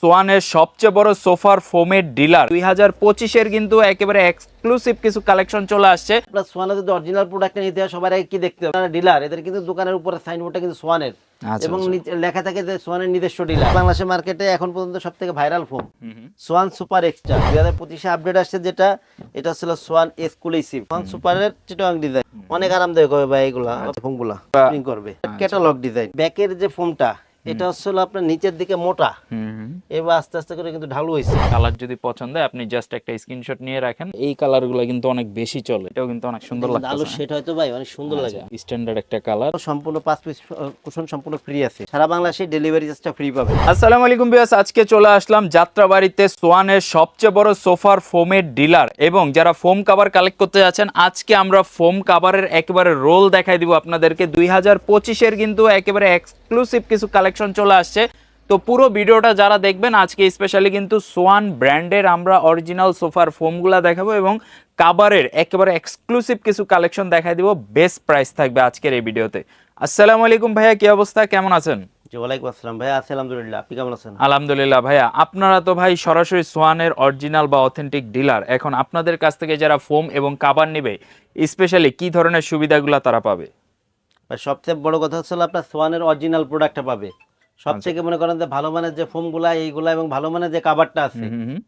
সোয়ানের সবচেয়ে বড় সোফার ফোমের ডিলার 2025 এর কিন্তু একেবারে এক্সক্লুসিভ কিছু কালেকশন চলে আসছে। প্লাস সোয়ানের যদি অরিজিনাল প্রোডাক্টটা নিতে হয় সবার আগে কি দেখতে হবে, ডিলার এদের কিন্তু দোকানের উপরে সাইনবোর্ডটা কিন্তু সোয়ানের এবং লেখা থাকে যে সোয়ানের নিজস্ব ডিলার। বাংলাদেশের মার্কেটে এখন পর্যন্ত সবথেকে viral foam Swan super extra 2025 update আসছে, যেটা এটা ছিল সোয়ান এক্সক্লুসিভ। সোয়ান সুপারের চিটাগাং ডিজাইন অনেক আরামদায়ক হবে ভাই, এগুলা ফোমগুলা স্প্রিং করবে। ক্যাটালগ ডিজাইন ব্যাকের যে ফোমটা এটা হচ্ছিল আপনার নিচের দিকে মোটা, এবার আস্তে আস্তে করে কিন্তু ঢালু হয়েছে। কালার যদি পছন্দ হয় আপনি জাস্ট একটা স্ক্রিনশট নিয়ে রাখেন। এই কালারগুলো কিন্তু অনেক বেশি চলে, এটাও কিন্তু অনেক সুন্দর লাগে। আলো সেট হয়তো ভাই অনেক সুন্দর লাগে, স্ট্যান্ডার্ড একটা কালার। সম্পূর্ণ 5 পিস কুশন সম্পূর্ণ ফ্রি আছে, সারা বাংলাদেশে ডেলিভারি চার্জটা ফ্রি পাবে। আসসালামু আলাইকুম ভিউয়ার্স, আজকে চলে আসলাম যাত্রাবাড়িতে সোয়ানের সবচেয়ে বড় সোফার ফোমের ডিলার, এবং যারা ফোম কভার কালেক্ট করতে যাচ্ছেন আজকে আমরা ফোম কভারের একেবারে রোল দেখাই দিব আপনাদেরকে। 2025 এর কিন্তু একেবারে এক্সক্লুসিভ কিছু কালেকশন চলে আসছে। তো পুরো ভিডিওটা যারা দেখবেন আজকে স্পেশালি কিন্তু সোয়ান ব্র্যান্ডের আমরা অরিজিনাল সোফার ফোমগুলা দেখাবো এবং কাভারের একেবারে এক্সক্লুসিভ কিছু কালেকশন দেখাই দিব। বেস্ট প্রাইস থাকবে আজকের এই ভিডিওতে। আসসালামু আলাইকুম ভাইয়া, কি অবস্থা, কেমন আছেন? জি ওয়ালাইকুম আসসালাম ভাইয়া, আছি আলহামদুলিল্লাহ, আপনি কেমন আছেন? আলহামদুলিল্লাহ ভাইয়া, আপনারা তো ভাই সরাসরি সোয়ানের অরিজিনাল বা অথেন্টিক ডিলার। এখন আপনাদের কাছ থেকে যারা ফোম এবং কাভার নেবে স্পেশালি কি ধরনের সুবিধাগুলো তারা পাবে? সবচেয়ে বড় কথা হচ্ছে আপনার সোয়ানের অরিজিনাল প্রোডাক্টটা পাবে। সবথেকে মনে করেন যে ভালো মানের যে ফোমগুলা এইগুলা এবং ভালো মানের যে কাভারটা আছে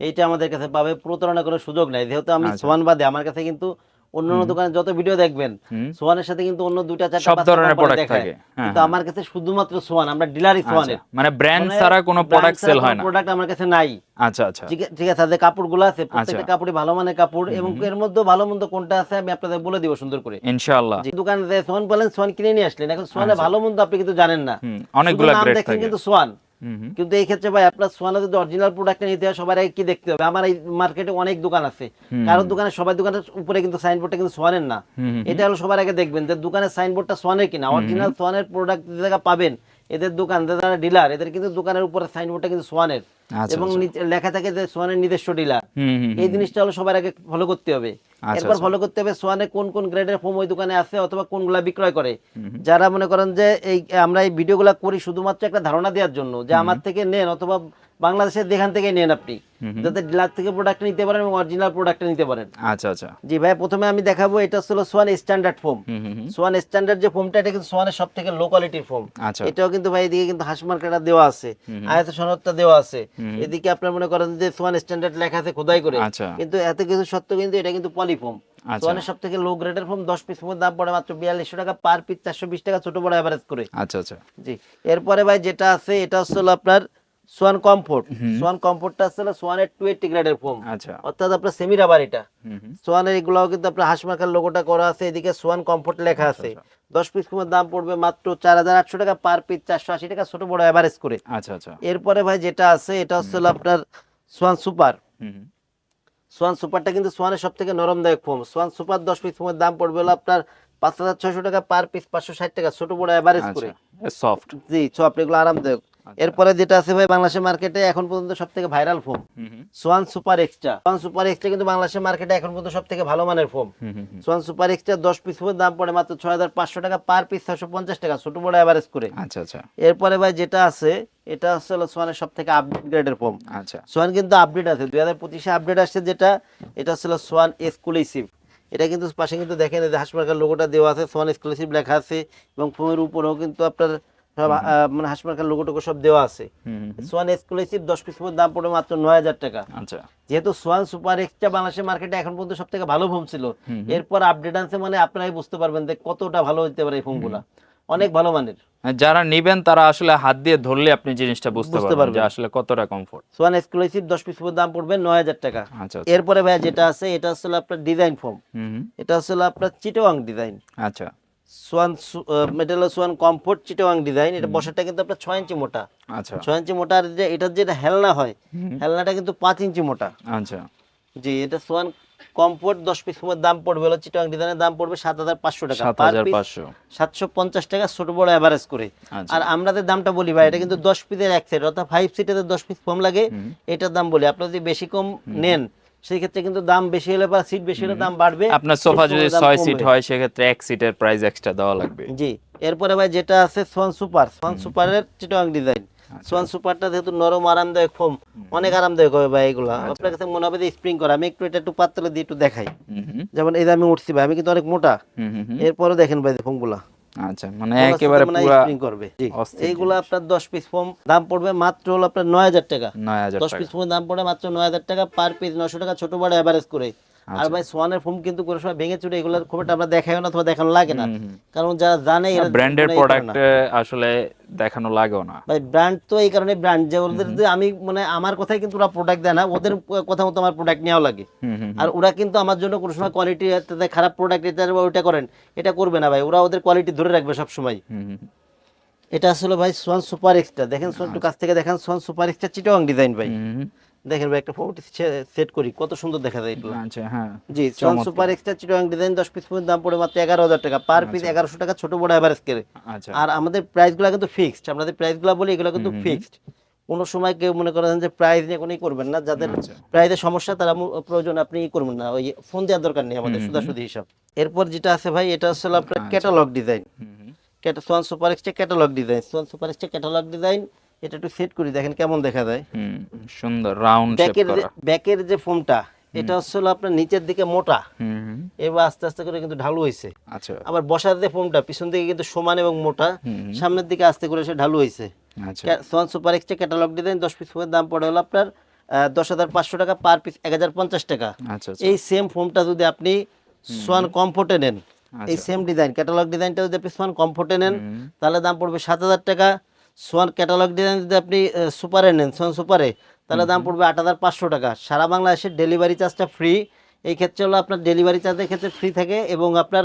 এইটা আমাদের কাছে পাবে, প্রতারণা করার সুযোগ নাই। যেহেতু আমি সোয়ান বাদে আমার কাছে কিন্তু অন্যান্য দোকানে যত ভিডিও দেখবেন সোয়ানের সাথে কিন্তু অন্য দুইটা চারটা সব ধরনের প্রোডাক্ট থাকে, কিন্তু আমার কাছে শুধুমাত্র সোয়ান, আমরা ডিলারই সোয়ানের, মানে ব্র্যান্ড ছাড়া কোনো প্রোডাক্ট সেল হয় না। প্রোডাক্ট আমার কাছে নাই। আচ্ছা আচ্ছা, ঠিক আছে, যে কাপড়গুলো আছে প্রত্যেকটা কাপড়ই ভালো মানের কাপড়, এবং এর মধ্যে ভালো মন্দ কোনটা আছে আমি আপনাদের বলে দিব সুন্দর করে ইনশাআল্লাহ। দোকানে যে সোয়ান বলেন সোয়ান কিনে নিয়ে আসলেন, এখন সোয়ানের ভালো মন্দ আপনি কিন্তু জানেন না, অনেকগুলো গ্রেড থাকে কিন্তু সোয়ান। কিন্তু এই ক্ষেত্রে ভাই আপনার সোয়ানের যদি অরিজিনাল প্রোডাক্টটা নিতে হয় সবার আগে কি দেখতে হবে, আমার এই মার্কেটে অনেক দোকান আছে, কারণ দোকানে সবাই দোকানের উপরে কিন্তু সাইনবোর্ডটা কিন্তু সোয়ানের না। এটা হলো সবার আগে দেখবেন যে দোকানের সাইনবোর্ডটা সোয়ানের কিনা, অরিজিনাল সোয়ানের প্রোডাক্ট যে জায়গা পাবেন এদের দোকান যারা ডিলার এদের কিন্তু দোকানের উপরে সাইনবোর্ডটা কিন্তু সোয়ানের এবং লেখা থাকে যে সোয়ানের নিজস্ব ডিলার। এই জিনিসটা হলো সবার আগে ফলো করতে হবে। এরপর ফলো করতে হবে সোয়ানে কোন কোন গ্রেডের ফোম ওই দোকানে আছে অথবা কোনগুলা বিক্রয় করে। যারা মনে করেন যে এই আমরা এই ভিডিওগুলো করি শুধুমাত্র একটা ধারণা দেওয়ার জন্য যে আমার থেকে নেন অথবা বাংলাদেশের যেখান থেকে নেন আপনি, যাতে ডিলার থেকে প্রোডাক্ট নিতে পারেন এবং অরিজিনাল প্রোডাক্ট নিতে পারেন। আচ্ছা আচ্ছা, জি ভাই, প্রথমে আমি দেখাবো এটা হলো Schwann standard foam. Schwann standard যে ফোমটা এটা কিন্তু সোয়ানের সবথেকে লো কোয়ালিটির ফোম। এটাও কিন্তু ভাই এদিকে কিন্তু হাঁস মার্কাটা দেওয়া আছে, আয়াত সনদটা দেওয়া আছে, এদিকে আপনার মনে করেন যে সোয়ান স্ট্যান্ডার্ড লেখা আছে খোদাই করে, কিন্তু এত কিছু সত্ত্বেও কিন্তু এটা কিন্তু পলি ফোম। সোয়ানের সবথেকে লো গ্রেডের ফোম 10 পিস ফোমের দাম পড়ে মাত্র 4200 টাকা পার পিস, 420 টাকা ছোট বড় এভারেজ করে। আচ্ছা আচ্ছা জি, এরপরে ভাই যেটা আছে এটা হলো আপনার সোয়ান কমফোর্ট। সোয়ান কমফোর্টটা আছে সোয়ানের 280 গ্রেডের ফোম, অর্থাৎ আপনার সেমি রাবার। এটা সোয়ানের এগুলাও কিন্তু আপনার হাঁস মার্কার লোগোটা করা আছে, এদিকে সোয়ান কমফোর্ট লেখা আছে। 10 পিস ফোমের দাম পড়বে মাত্র 4800 টাকা পার পিস, 480 টাকা ছোট বড় এভারেজ করে। আচ্ছা আচ্ছা, এরপরে ভাই যেটা আছে এটা হলো আপনার সোয়ান সুপার। সোয়ান সুপারটা কিন্তু সোয়ানের সবথেকে নরমদায়ক ফোম। সোয়ান সুপার 10 পিস ফোমের দাম পড়বে হলো আপনার 5600 টাকা পার পিস, 560 টাকা ছোট বড় এভারেজ করে। সফট, জি সফট, এগুলো আরামদায়ক। এরপরে যেটা আছে ভাই বাংলাদেশের মার্কেটে এখন পর্যন্ত সবথেকে viral foam Swan super extra. Swan super extra কিন্তু বাংলাদেশের মার্কেটে এখন পর্যন্ত সবথেকে ভালো মানের foam. Swan super extra 10 piece ফোমের দাম পড়ে মাত্র 6500 টাকা পার পিস, 650 টাকা ছোট বড় এভারেজ করে। আচ্ছা আচ্ছা, এরপরে ভাই যেটা আছে এটা হলো সোয়ানের সবথেকে আপডেট গ্রেডের ফোম। আচ্ছা, সোয়ান কিন্তু আপডেট আছে 2025 এ আপডেট আসছে, যেটা এটা হলো সোয়ান এক্সক্লুসিভ। এটা কিন্তু পাশে কিন্তু দেখেন এই হাঁস মার্কার লোগোটা দেওয়া আছে, সোয়ান এক্সক্লুসিভ লেখা আছে, এবং ফোমের উপরেও কিন্তু আপনার সব মানে হাঁস মার্কার লোগোটুকু সব দেওয়া আছে। সোয়ান এক্সক্লুসিভ 10 পিস ফোমের দাম পড়ে মাত্র 9000 টাকা। আচ্ছা, যেহেতু সোয়ান সুপার এক্সট্রা বাংলাদেশের মার্কেটে এখন পর্যন্ত সবথেকে ভালো ফোম ছিল, এরপর আপডেট আনছে মানে আপনারাই বুঝতে পারবেন যে কতটা ভালো হতে পারে এই ফোমগুলা, অনেক ভালো মানের। যারা নেবেন তারা আসলে হাত দিয়ে ধরলে আপনি জিনিসটা বুঝতে পারবেন যে আসলে কতটা কমফোর্ট। সোয়ান এক্সক্লুসিভ 10 পিস ফোমের দাম পড়বে 9000 টাকা। এরপরে ভাই যেটা আছে এটা হলো আপনার ডিজাইন ফোম। এটা হলো আপনার চিটাগাং ডিজাইন। আচ্ছা, সোয়ান এটা হলো সোয়ান কমফোর্ট চিটাগাং ডিজাইন। এটা বসাটা কিন্তু আপনার 6 ইঞ্চি মোটা। আচ্ছা, 6 ইঞ্চি মোটা, আর যে এটা যেটা হেলনা হয় হেলনাটা কিন্তু 5 ইঞ্চি মোটা। আচ্ছা জি, এটা সোয়ান কমফোর্ট 10 পিস ফোমের দাম পড়বে হলো চিটাগাং ডিজাইনের দাম পড়বে 7500 টাকা পার পিস, 750 টাকা ছোট বড় এভারেজ করে। আর আমাদের দামটা বলি ভাই, এটা কিন্তু 10 পিসের এক সেট, অর্থাৎ 5 সিটের 10 পিস ফোম লাগে, এটার দাম বলি। আপনি যদি বেশি কম নেন সেই ক্ষেত্রে কিন্তু দাম বেশি হলে বা সিট বেশি হলে দাম বাড়বে। আপনার সোফা যদি 6 সিট হয় সেই ক্ষেত্রে এক সিটের প্রাইস এক্সট্রা দেওয়া লাগবে। জি, এরপরে ভাই যেটা আছে সোয়ান সুপার। সোয়ান সুপারের চিটাগাং ডিজাইন। সোয়ান সুপারটা যেহেতু নরম আরামদায়ক ফোম, অনেক আরামদায়ক হবে ভাই এগুলা। আপনার কাছে মনে হবে যে স্প্রিং করা। আমি এটা একটু পাতলা দিয়ে একটু দেখাই। যেমন এই যে আমি উঠছি ভাই, আমি কিন্তু অনেক মোটা, এরপরে দেখেন ভাই ফোমগুলা আচ্ছা, মানে একেবারে পুরো স্প্রিং করবে। জি, এইগুলা আপনার 10 পিস ফোম দাম পড়বে মাত্র হলো আপনার 9000 টাকা। 9000 10 পিস ফোমের দাম পড়ে মাত্র 9000 টাকা, পার পিস 900 টাকা, ছোট বড় এভারেজ করে। আর ভাই সোয়ানের ফোম কিন্তু কোনো সময় ভেঙে চুরে এগুলোর খুব একটা আমরা দেখাইও না অথবা দেখানো লাগে না, কারণ যারা জানে এরা ব্র্যান্ডের কোনো ই করে প্রোডাক্ট না। আসলে দেখানো লাগেও না। ভাই ব্র্যান্ড তো এই কারণে ব্র্যান্ড যে ওদের যে আমি মানে আমার কথাই কিন্তু ওরা প্রোডাক্ট দেয় না, ওদের কথা মতো আমার প্রোডাক্ট নেওয়া লাগে। আর ওরা কিন্তু আমার জন্য কোনো সময় কোয়ালিটি খারাপ প্রোডাক্ট এটা ওইটা করেন এটা করবে না ভাই, ওরা ওদের কোয়ালিটি ধরে রাখবে সব সময়। এটা আসলে ভাই সোয়ান সুপার এক্সট্রা, দেখেন সোয়ান একটু কাছ থেকে দেখেন, Schwann super extra Chittagong design ভাই। দেখেন ভাই একটা ফটো সেট করি কত সুন্দর দেখা যায় এগুলো। আচ্ছা, হ্যাঁ, জি, Swan super extra Chittagong design 10 piece দাম পড়ে মাত্র 11000 টাকা, পার পিস 1100 টাকা, ছোট বড় এভারেজ করে। আচ্ছা, আর আমাদের প্রাইসগুলো কিন্তু ফিক্সড, আমাদের প্রাইসগুলো বলি এগুলো কিন্তু ফিক্সড। কোনো সময় কেউ মনে করেন যে প্রাইস নিয়ে কোনোই করবেন না, যাদের প্রাইসের সমস্যা তারা প্রয়োজন আপনি ই করবেন না, ওই ফোন দেওয়ার দরকার নেই আমাদের, সুদাসুদি হিসাব। এরপর যেটা আছে ভাই এটা আসলে আপনার catalogue design, Schwann super extra catalogue design, Schwann super extra catalogue design. এটা একটু সেট করি দেখেন কেমন দেখা যায়। সুন্দর রাউন্ড শেপ করা। ব্যাকের যে ফোমটা এটা আসলে আপনার নিচের দিকে মোটা, এবার আস্তে আস্তে করে কিন্তু ঢালু হয়েছে। আচ্ছা, আবার বসার যে ফোমটা পিছন দিকে কিন্তু সমান এবং মোটা, সামনের দিকে আস্তে করে সে ঢালু হয়েছে। আচ্ছা, Swan super extra catalogue design 10 piece ফোমের দাম পড়ে হলো আপনার 10500 টাকা, পার পিস 1050 টাকা। আচ্ছা, এই সেম ফোমটা যদি আপনি সোয়ান কমফোর্টে নেন, এই সেম ডিজাইন ক্যাটালগ ডিজাইনটা যদি আপনি সোয়ান কমফোর্টে নেন তাহলে দাম পড়বে 7000 টাকা। সোয়ান ক্যাটালগ ডিজাইন যদি আপনি সুপারে নেন, সোয়ান সুপারে, তাহলে দাম পড়বে 8500 টাকা। সারা বাংলাদেশের ডেলিভারি চার্জটা ফ্রি। এই ক্ষেত্রে হলো আপনার ডেলিভারি চার্জের ক্ষেত্রে ফ্রি থাকে, এবং আপনার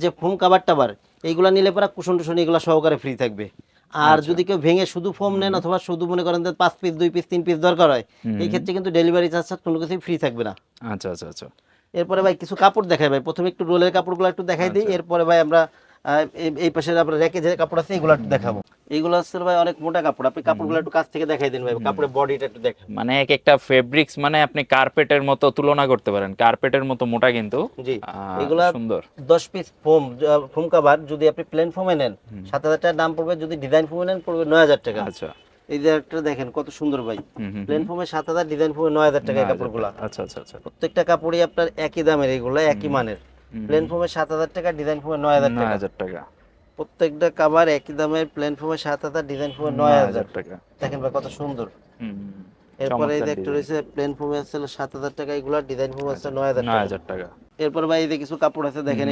যে ফোম কাভার টাবার এইগুলো নিলে পরে কুশন টুশন এগুলো সহকারে ফ্রি থাকবে। আর যদি কেউ ভেঙে শুধু ফোম নেন অথবা শুধু মনে করেন যে 5 পিস 2 পিস 3 পিস দরকার হয়, এই ক্ষেত্রে কিন্তু ডেলিভারি চার্জ কোনো কিছুই ফ্রি থাকবে না। আচ্ছা, আচ্ছা, আচ্ছা। এরপরে ভাই কিছু কাপড় দেখাই ভাই, প্রথমে একটু রোলের কাপড়গুলো একটু দেখাই দিই, এরপরে ভাই আমরা এই পাশে আপনার রেকে যে কাপড় আছে এগুলো একটু দেখাবো। এইগুলো আসলে ভাই অনেক মোটা কাপড়, আপনি কাপড়গুলো একটু কাছ থেকে দেখাই দিন ভাই, কাপড়ের বডিটা একটু দেখেন। মানে এক একটা ফেব্রিক্স মানে আপনি কার্পেটের মতো তুলনা করতে পারেন, কার্পেটের মতো মোটা কিন্তু। জি, এগুলা সুন্দর 10 পিস ফোম কভার যদি আপনি প্লেন ফোমে নেন 7000 টাকা দাম পড়বে, যদি ডিজাইন ফোমে নেন পড়বে 9000 টাকা। আচ্ছা, এই যে একটা দেখেন কত সুন্দর ভাই, প্লেন ফোমে 7000, ডিজাইন ফোমে 9000 টাকা এই কাপড়গুলো। আচ্ছা, আচ্ছা, আচ্ছা। প্রত্যেকটা কাপড়ই আপনার একই দামের, এগুলো একই মানের। প্লেন ফোমে 7000 টাকা, ডিজাইন ফোমে 9000 টাকা। প্রত্যেকটা কভার একই দামের, প্লেন ফোমে 7000, ডিজাইন ফোমে 9000 টাকা। দেখেন ভাই কত সুন্দর। এরপরে এই যে একটা রয়েছে প্লেন ফোমে আছে 7000 টাকা, এগুলা ডিজাইন ফোমে আছে 9000 টাকা। এরপর ভাই এই যে কিছু কাপড় আছে দেখেন,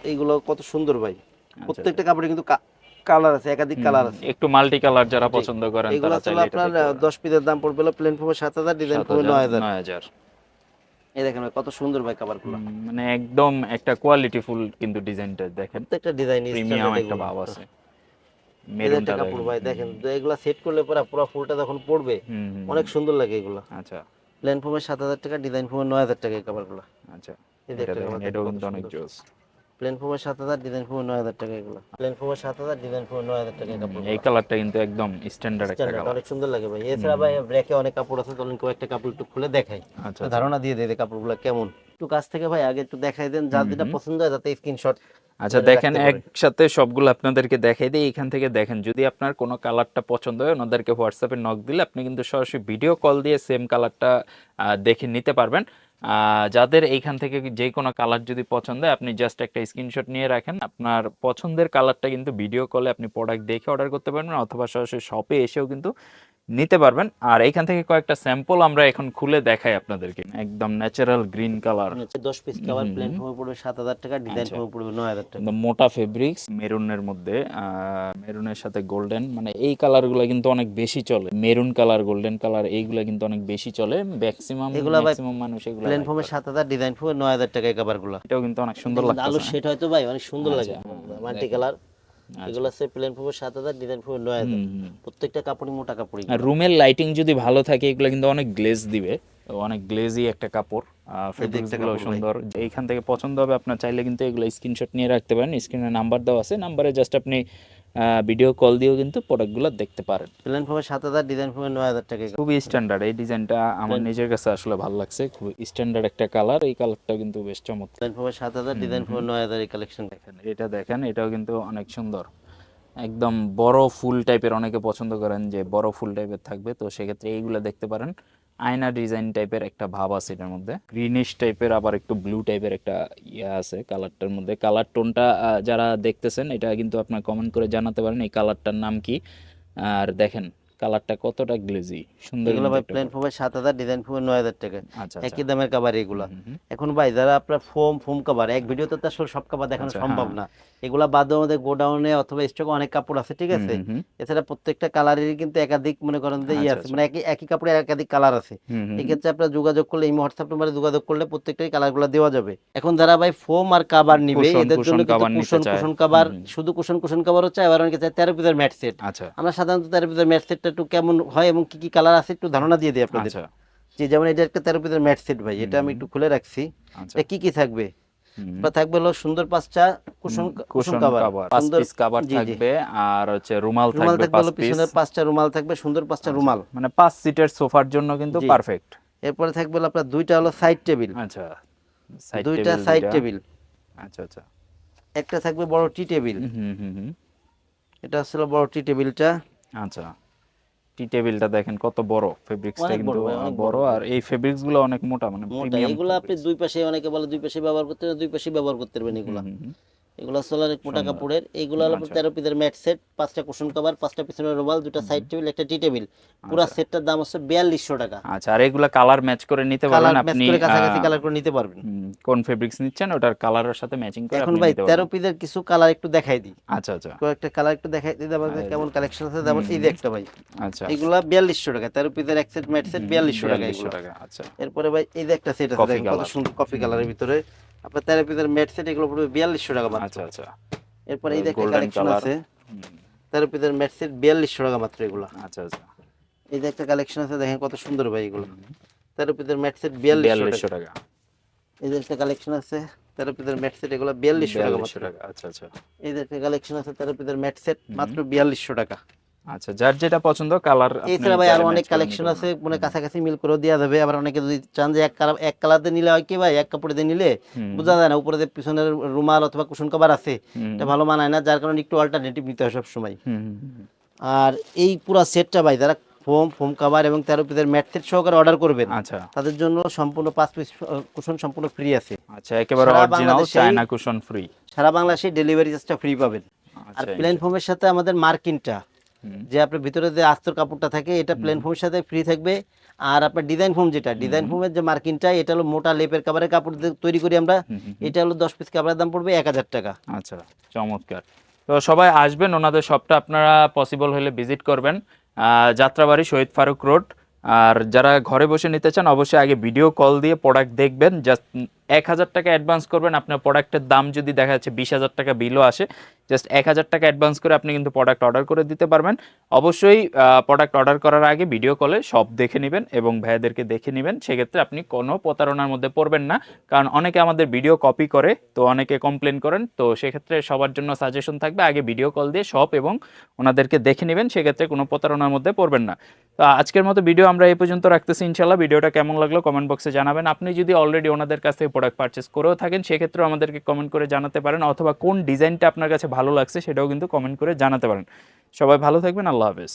এইগুলো কত সুন্দর ভাই। প্রত্যেকটা কাপড়ে কিন্তু কালার আছে, একাধিক কালার আছে। একটু মাল্টি কালার যারা পছন্দ করেন এগুলো আসলে আপনার 10 পিসের দাম পড়বে প্লেন ফোমে 7000, ডিজাইন ফোমে 9000। এই দেখেন ভাই কত সুন্দর ভাই কাভারগুলো, মানে একদম একটা কোয়ালিটিফুল কিন্তু ডিজাইনটা দেখেন, প্রত্যেকটা ডিজাইন প্রিমিয়াম একটা ভাব আছে। মেরুন কাপড় ভাই দেখেন, এগুলা সেট করলে পুরো ফুলটা যখন পড়বে অনেক সুন্দর লাগে এগুলা। আচ্ছা, প্লেন ফোমে 7000 টাকা, ডিজাইন ফোমে 9000 টাকা এই কাভারগুলো। আচ্ছা, এই দেখেন এটাও কিন্তু অনেক জোস। প্লেন ফোমে 7000, ডিজাইন ফোমে 9000 টাকা এগুলো। প্লেন ফোমে 7000, ডিজাইন ফোমে 9000 টাকা এই কাপড়। এই কালারটা কিন্তু একদম স্ট্যান্ডার্ড একটা কালার, অনেক সুন্দর লাগে ভাই। এছাড়া ভাই রেকে অনেক কাপড় আছে, চলুন কয়েকটা কাপড় একটু খুলে দেখাই, আচ্ছা, ধারণা দিয়ে দেয় কাপড়গুলো কেমন। একটু কাছ থেকে ভাই আগে একটু দেখাই দেন, যার যেটা পছন্দ হয় তাতে স্ক্রিনশট। আচ্ছা, দেখেন একসাথে সবগুলো আপনাদেরকে দেখাই দিই। এখান থেকে দেখেন, যদি আপনার কোনো কালারটা পছন্দ হয় ওনাদেরকে হোয়াটসঅ্যাপে নক দিলে আপনি কিন্তু সরাসরি ভিডিও কল দিয়ে সেম কালারটা দেখে নিতে পারবেন। যাদের এইখান থেকে যে কোনো কালার যদি পছন্দ হয় আপনি জাস্ট একটা স্ক্রিনশট নিয়ে রাখেন, আপনার পছন্দের কালারটা কিন্তু ভিডিও কলে আপনি প্রোডাক্ট দেখে অর্ডার করতে পারবেন, অথবা সরাসরি শপে এসেও কিন্তু নিতে পারবেন। আর এইখান থেকে কয়েকটা স্যাম্পল আমরা এখন খুলে দেখাই আপনাদেরকে। একদম natural green colour, 10 piece cover, plain ফোমে পড়বে 7000 টাকা, ডিজাইন ফোমে পড়বে 9000 টাকা। একদম মোটা ফেব্রিক্স, মেরুনের মধ্যে মেরুনের সাথে গোল্ডেন, মানে এই কালারগুলো কিন্তু অনেক বেশি চলে। মেরুন কালার, গোল্ডেন কালার এইগুলা কিন্তু অনেক বেশি চলে, ম্যাক্সিমাম মানুষ এগুলো। প্লেন ফোমে 7000, ডিজাইন ফোমে 9000 টাকা এই কভারগুলো। এটাও কিন্তু অনেক সুন্দর লাগছে। আলো সেট হয়তো ভাই অনেক সুন্দর লাগে, মাল্টি কালার। এগুলো আছে প্লেন ফোমে 7000, ডিজাইন ফোমে 9000। প্রত্যেকটা কাপড়ই মোটা কাপড়ই। আর রুমের লাইটিং যদি ভালো থাকে এগুলো কিন্তু অনেক গ্লেজ দিবে, অনেক গ্লেজি একটা কাপড়। ফেব্রিক্সগুলো সুন্দর। এইখান থেকে পছন্দ হবে আপনার, চাইলে কিন্তু এগুলো স্ক্রিনশট নিয়ে রাখতে পারেন। স্ক্রিনে নাম্বার দেওয়া আছে, নাম্বারে জাস্ট আপনি ভিডিও কল দিয়েও কিন্তু প্রোডাক্টগুলো দেখতে পারেন। প্লেন ফোমে 7000, ডিজাইন ফোমে 9000 টাকা। খুবই স্ট্যান্ডার্ড এই ডিজাইনটা, আমার নিজের কাছে আসলে ভালো লাগছে। খুব স্ট্যান্ডার্ড একটা কালার, এই কালারটা কিন্তু বেশ চমৎকার। প্লেন ফোমে 7000, ডিজাইন ফোমে 9000 এই কালেকশন দেখেন, এটা দেখেন, এটাও কিন্তু অনেক সুন্দর। একদম বড় ফুল টাইপের, অনেকে পছন্দ করেন যে বড় ফুল টাইপের থাকবে, তো সেক্ষেত্রে এইগুলো দেখতে পারেন। আয়না ডিজাইন টাইপের একটা ভাব আছে এটার মধ্যে, গ্রিনিশ টাইপের আবার একটু ব্লু টাইপের একটা ইয়ে আছে কালারটার মধ্যে। কালার টোনটা যারা দেখতেছেন এটা কিন্তু আপনার কমেন্ট করে জানাতে পারেন এই কালারটার নাম কি। আর দেখেন কালারটা কতটা গ্লেজি, সুন্দর এগুলো কিন্তু ভাই একটা প্লেন colour। ফোমের 7,000, ডিজাইন ফোমের 9,000 টাকা, আচ্ছা একই দামের কাভার এগুলা। হুম, হুম। এখন ভাই যারা আপনার ফোম কাভার এক ভিডিওতে তো আসলে সব কাভার দেখানো আচ্ছা, সম্ভব হ্যাঁ। না, এগুলা বাদেও আমাদের গোডাউনে অথবা স্টকে অনেক কাপড় আছে, ঠিক আছে। হুম, হুম। এছাড়া প্রত্যেকটা কালারেরই কিন্তু একাধিক মনে করেন যে ইয়ে আচ্ছা, আছে, আচ্ছা। মানে একই একই কাপড়ের একাধিক কালার আছে। হুম, হুম, এই হুম। ক্ষেত্রে আপনারা যোগাযোগ করলে, এই হোয়াটসঅ্যাপ নম্বরে যোগাযোগ করলে প্রত্যেকটাই কালারগুলো দেওয়া যাবে। এখন যারা ভাই ফোম আর কাভার নিবে কুশন এদের জন্য কিন্তু কাভার নিতে কুশন চায়। কুশন হুম, কাভার, হুম। শুধু কুশন কাভারও চাই, আবার অনেকে চায় 13 পিসের ম্যাট সেট। আচ্ছা, আমরা সাধারণত 13 পিসের ম্যাট সেটটা একটু কেমন হয় এবং কি কি কালার আছে একটু ধারণা দিয়ে দিই আপনাদের। আচ্ছা। জি, যেমন এটা একটা 13 পিসের ম্যাট সেট ভাই, এটা আমি হুম, একটু খুলে রাখছি। আচ্ছা। এটা কি কি থাকবে? হুম। এটা থাকবে হলো সুন্দর 5টা cushion cushion cushion cover, cover 5 সুন্দর। পিস কভার জি জি, থাকবে, আর হচ্ছে রুমাল রুমাল থাকবে থাকবে 5 হলো পিস। পিছনের 5টা রুমাল থাকবে, সুন্দর 5টা আচ্ছা, রুমাল। মানে 5 সিটের সোফার জন্য কিন্তু জি, পারফেক্ট। এরপরে থাকবে হলো আপনার 2টা হলো সাইড টেবিল, আচ্ছা, সাইড 2টা টেবিল সাইড 2টা। টেবিল, আচ্ছা, আচ্ছা। একটা থাকবে বড় টি টেবিল। হুম, হুম, হুম। এটা হচ্ছে বড় টি টেবিলটা, আচ্ছা, টি টেবিলটা দেখেন কত বড়, ফেব্রিক্সটা অনেক বড় কিন্তু ভাই, অনেক বড়, বড় আর এই ফেব্রিক্স গুলো অনেক মোটা, মানে মোটা। প্রিমিয়াম এগুলো আপনি ফেব্রিক্স। দুই পাশে, অনেকে বলে দুই পাশে ব্যবহার করতে, দুই পাশে ব্যবহার করতে পারবেন হুম, এগুলা। হুম, হুম। এগুলো হচ্ছে অনেক মোটা সুন্দর। কাপড়ের। এইগুলো হলো আচ্ছা, 13 পিসের ম্যাট সেট, 5টা কুশন কভার, 5টা পিছনের রুমাল, 2টা সাইড টেবিল, একটা টি টেবিল। পুরো আচ্ছা, সেটটার দাম হচ্ছে 4200 টাকা। আচ্ছা। আর এগুলা কালার ম্যাচ করে নিতে পারবেন কালার ম্যাচ আপনি, করে কাছাকাছি কালার করে নিতে পারবেন। কোন ফেব্রিক্স নিচ্ছেন ওটার কালারের সাথে ম্যাচিং করে এখন আপনি ভাই নিতে 13 পারবেন। পিসের কিছু কালার একটু দেখাই দিই, আচ্ছা, আচ্ছা। কয়েকটা কালার একটু দেখাই দিই আমাদের এই যে, কেমন কালেকশন আছে। যেমন হুম, এই যে হুম। একটা ভাই, আচ্ছা, এগুলা 4200 টাকা, 13 পিসের এক সেট ম্যাট সেট 4200 টাকা 4200 এগুলো। টাকা। আচ্ছা, এরপরে ভাই এই যে একটা সেট আছে, কফি দেখেন কত কালার। সুন্দর কফি হুম, কালারের ভিতরে আপনার 13 পিসের ম্যাট সেট, এগুলো পড়বে 4200 টাকা মাত্র। আচ্ছা, আচ্ছা। এরপরে এই যে একটা গোল্ডেন কালেকশন কালার। আছে, 13 পিসের ম্যাট সেট 4200 টাকা মাত্র এগুলা। আচ্ছা, আচ্ছা। এই যে একটা কালেকশন আছে, দেখেন কত সুন্দর ভাই এগুলো, 13 পিসের ম্যাট সেট 4200 4200 টাকা। টাকা। এই যে একটা কালেকশন আছে 13 পিসের ম্যাট সেট, এগুলো 4200 টাকা 4200 মাত্র। টাকা। আচ্ছা, আচ্ছা। এই যে একটা কালেকশন আছে 13 পিসের ম্যাট সেট, মাত্র 4200 টাকা। আচ্ছা, যার যেটা পছন্দ কালার আপনি এছাড়া ভাই আরো চাইলে অনেক ম্যাচ করে নিতে কালেকশন আছে, পারবেন। মানে কাছাকাছি মিল করেও দেওয়া যাবে। আবার অনেকে যদি চান যে এক কালার দিয়ে নিলে হয় কি ভাই, এক কাপড় দিয়ে নিলে বোঝা যায় না উপরে যে পিছনের রুমাল অথবা কুশন কভার আছে, এটা ভালো মানায় না, যার কারণে একটু অল্টারনেটিভ নিতে হয় সবসময়। আর এই পুরো সেটটা ভাই যারা ফোম কাভার এবং 13 পিসের ম্যাট সেট সহকারে অর্ডার করবেন, আচ্ছা, তাদের জন্য সম্পূর্ণ 5 পিস কুশন সম্পূর্ণ ফ্রি আছে। আচ্ছা। একেবারে সারা অরিজিনাল বাংলাদেশেই চায়না কুশন ফ্রি। সারা বাংলাদেশে ডেলিভারি চার্জটা ফ্রি পাবেন। আর আচ্ছা, প্লেন ফোমের সাথে আমাদের মার্কিনটা, হুম, যে আপনার ভিতরে যে আস্তর কাপড়টা থাকে, এটা প্লেন ফোমের সাথে ফ্রি থাকবে। আর আপনার ডিজাইন ফোম, যেটা ডিজাইন ফোমের যে মার্কিনটা, এটা হলো মোটা লেপের কাভারের কাপড় দিয়ে তৈরি করি আমরা। এটা হলো 10 পিস কাভারের দাম পড়বে 1000 টাকা। আচ্ছা, চমৎকার। তো সবাই আসবেন, ওনাদের শপটা আপনারা পসিবল হলে ভিজিট করবেন, যাত্রাবাড়ি শহীদ ফারুক রোড। আর যারা ঘরে বসে নিতে চান অবশ্যই আগে ভিডিও কল দিয়ে প্রোডাক্ট দেখবেন, জাস্ট 1000 টাকা অ্যাডভান্স করবেন। আপনার প্রোডাক্টের দাম যদি দেখা যাচ্ছে 20,000 টাকা বিলও আসে, জাস্ট 1000 টাকা অ্যাডভান্স করে আপনি কিন্তু প্রোডাক্ট অর্ডার করে দিতে পারবেন। অবশ্যই প্রোডাক্ট অর্ডার করার আগে ভিডিও কলে সব দেখে নেবেন এবং ভাইয়াদেরকে দেখে নেবেন, সেক্ষেত্রে আপনি কোনো প্রতারণার মধ্যে পড়বেন না। কারণ অনেকে আমাদের ভিডিও কপি করে, তো অনেকে কমপ্লেন করেন, তো সেক্ষেত্রে সবার জন্য সাজেশন থাকবে আগে ভিডিও কল দিয়ে সব এবং ওনাদেরকে দেখে নেবেন, সেক্ষেত্রে কোনো প্রতারণার মধ্যে পড়বেন না। তো আজকের মতো ভিডিও আমরা এই পর্যন্ত রাখতেছি। ইনশাল্লাহ ভিডিওটা কেমন লাগলো কমেন্ট বক্সে জানাবেন। আপনি যদি অলরেডি ওনাদের কাছ থেকে প্রোডাক্ট পারচেস করেও থাকেন, সেক্ষেত্রেও আমাদেরকে কমেন্ট করে জানাতে পারেন, অথবা কোন ডিজাইনটা আপনার কাছে ভালো লাগছে সেটাও কিন্তু কমেন্ট করে জানাতে পারেন। সবাই ভালো থাকবেন, আল্লাহ হাফেজ।